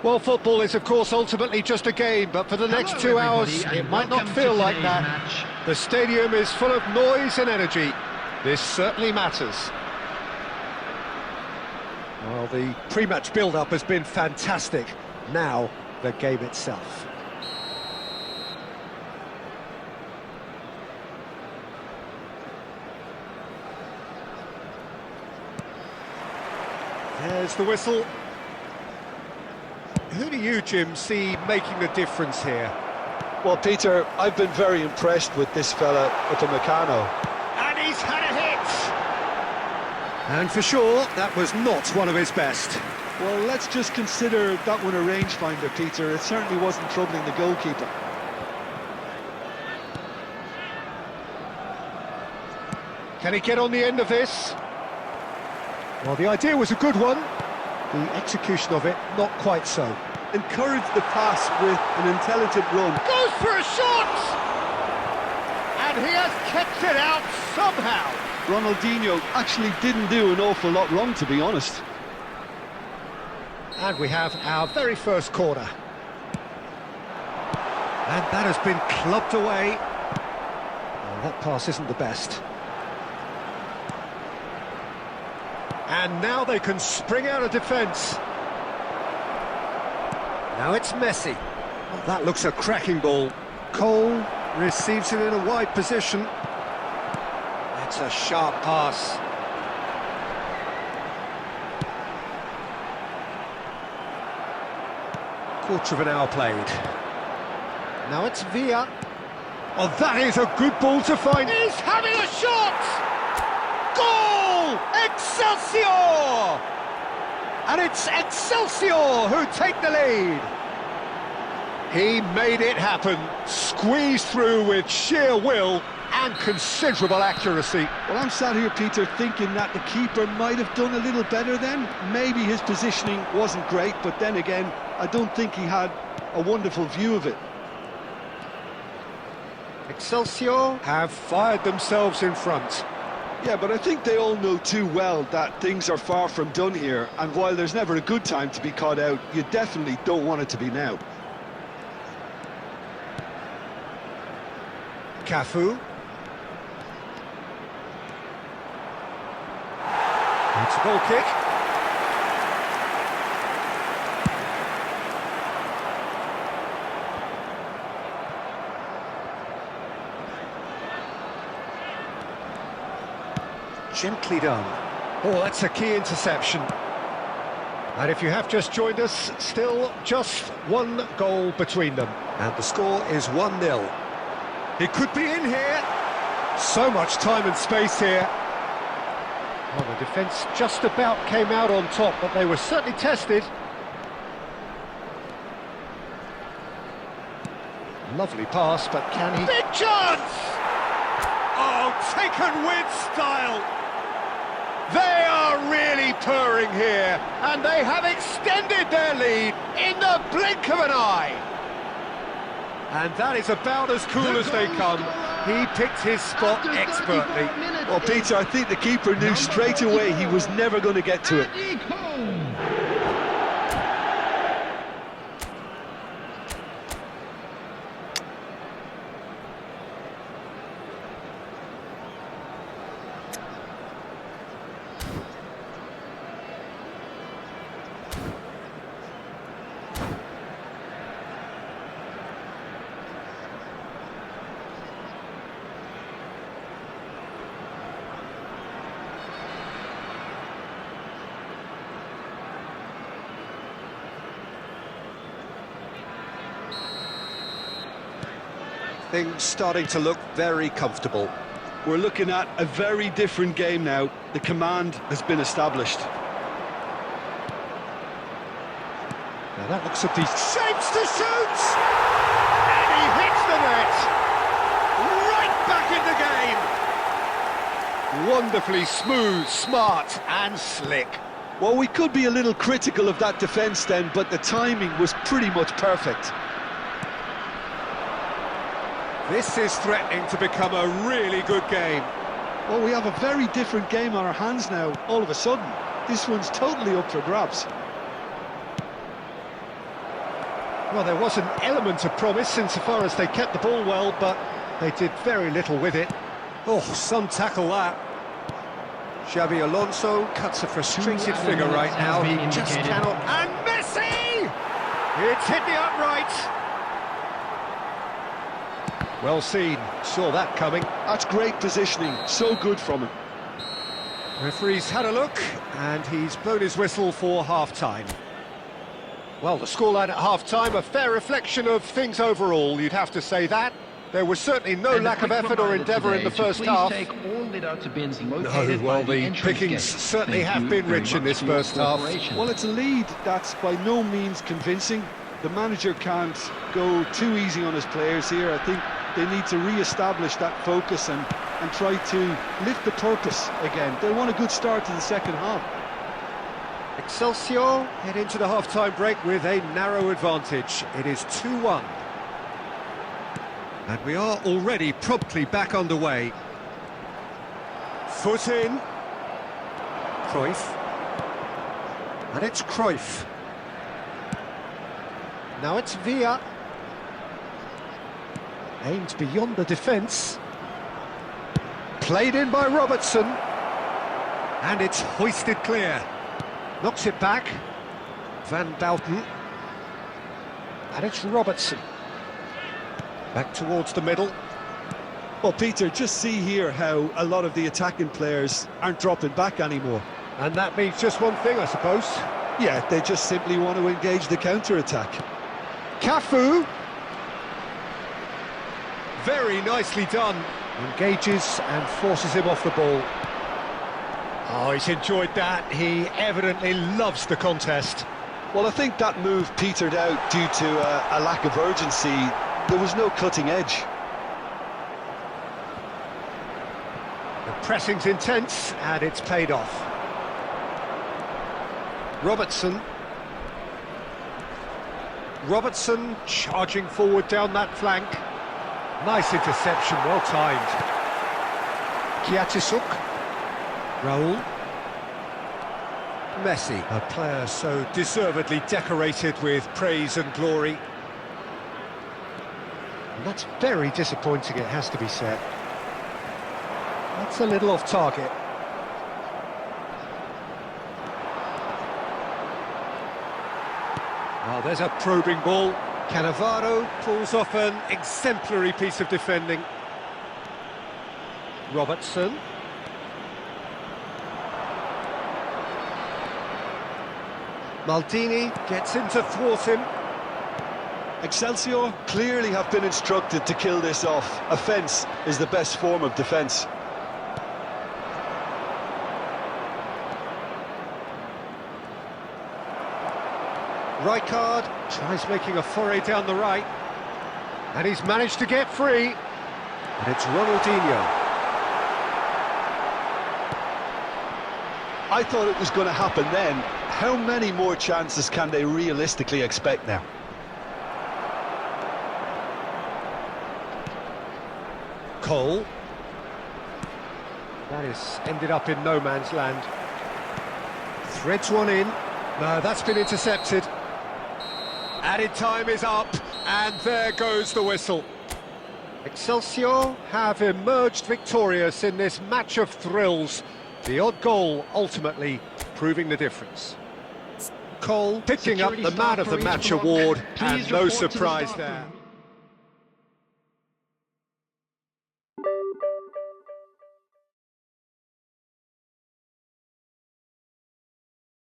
Well, football is, of course, ultimately just a game, but for the next 2 hours, it might not feel like that. Match. The stadium is full of noise and energy. This certainly matters. Well, the pre-match build-up has been fantastic. Now, the game itself. There's the whistle. Who do you, Jim, see making the difference here? Well, Peter, I've been very impressed with this fella, Upamecano. And he's had a hit! And for sure, that was not one of his best. Well, let's just consider that one a rangefinder, Peter. It certainly wasn't troubling the goalkeeper. Can he get on the end of this? Well, the idea was a good one. The execution of it, not quite so. Encourage the pass with an intelligent run. Goes for a shot! And he has kept it out somehow. Ronaldinho actually didn't do an awful lot wrong, to be honest. And we have our very first corner. And that has been clubbed away. Well, that pass isn't the best. And now they can spring out of defence. Now it's Messi. Oh, that looks a cracking ball. Cole receives it in a wide position. That's a sharp pass. Quarter of an hour played. Now it's Villa. Oh, that is a good ball to find. He's having a shot! Goal! Excelsior! And it's Excelsior who take the lead. He made it happen, squeezed through with sheer will and considerable accuracy. Well, I'm sat here, Peter, thinking that the keeper might have done a little better then. Maybe his positioning wasn't great, but then again, I don't think he had a wonderful view of it. Excelsior have fired themselves in front. Yeah, but I think they all know too well that things are far from done here, and while there's never a good time to be caught out, you definitely don't want it to be now. Cafu. It's a goal kick. Gently done. Oh, that's a key interception. And if you have just joined us, still just one goal between them. And the score is 1-0. It could be in here. So much time and space here. Well, the defence just about came out on top, but they were certainly tested. Lovely pass, but can he... Big chance! Oh, taken with style! They are really purring here, and they have extended their lead in the blink of an eye. And that is about as cool as they come. He picked his spot expertly. Well, Peter, I think the keeper knew straight away he was never going to get to it. Things starting to look very comfortable. We're looking at a very different game now. The command has been established. Now that looks at these shapes to shoot! And he hits the net! Right back in the game! Wonderfully smooth, smart and slick. Well, we could be a little critical of that defence then, but the timing was pretty much perfect. This is threatening to become a really good game. Well, we have a very different game on our hands now, all of a sudden. This one's totally up for grabs. Well, there was an element of promise insofar as they kept the ball well, but they did very little with it. Oh, some tackle that. Xabi Alonso cuts a frustrated figure right now. He just cannot... And Messi! It's hit the upright. Well seen, saw that coming. That's great positioning, so good from him. Referee's had a look, and he's blown his whistle for half-time. Well, the scoreline at half-time, a fair reflection of things overall, you'd have to say that. There was certainly no lack of effort or endeavour in the first half. Take all without bins No, well, the pickings certainly have been rich in this first half. Well, it's a lead that's by no means convincing. The manager can't go too easy on his players here. I think they need to re-establish that focus and try to lift the purpose again. They want a good start to the second half. Excelsior head into the half-time break with a narrow advantage. It is 2-1. And we are already promptly back underway. Foot in. Cruyff. And it's Cruyff. Now it's Villa. Aimed beyond the defence. Played in by Robertson. And it's hoisted clear. Knocks it back. Van Bouten. And it's Robertson. Back towards the middle. Well, Peter, just see here how a lot of the attacking players aren't dropping back anymore. And that means just one thing, I suppose. Yeah, they just simply want to engage the counter-attack. Cafu. Very nicely done. Engages and forces him off the ball. Oh, he's enjoyed that. He evidently loves the contest. Well, I think that move petered out due to a lack of urgency. There was no cutting edge. The pressing's intense, and it's paid off. Robertson. Robertson charging forward down that flank. Nice interception, well timed. Kiatisuk. Raul. Messi, a player so deservedly decorated with praise and glory. And that's very disappointing, it has to be said. That's a little off target. Oh, there's a probing ball. Cannavaro pulls off an exemplary piece of defending. Robertson. Maldini gets in to thwart him. Excelsior clearly have been instructed to kill this off. Offence is the best form of defence. Rijkaard tries making a foray down the right. And he's managed to get free. And it's Ronaldinho. I thought it was going to happen then. How many more chances can they realistically expect now? Cole. That is ended up in no man's land. Threads one in. No, that's been intercepted. Added time is up, and there goes the whistle. Excelsior have emerged victorious in this match of thrills. The odd goal ultimately proving the difference. Cole picking up the Man of the Match award, and no surprise there.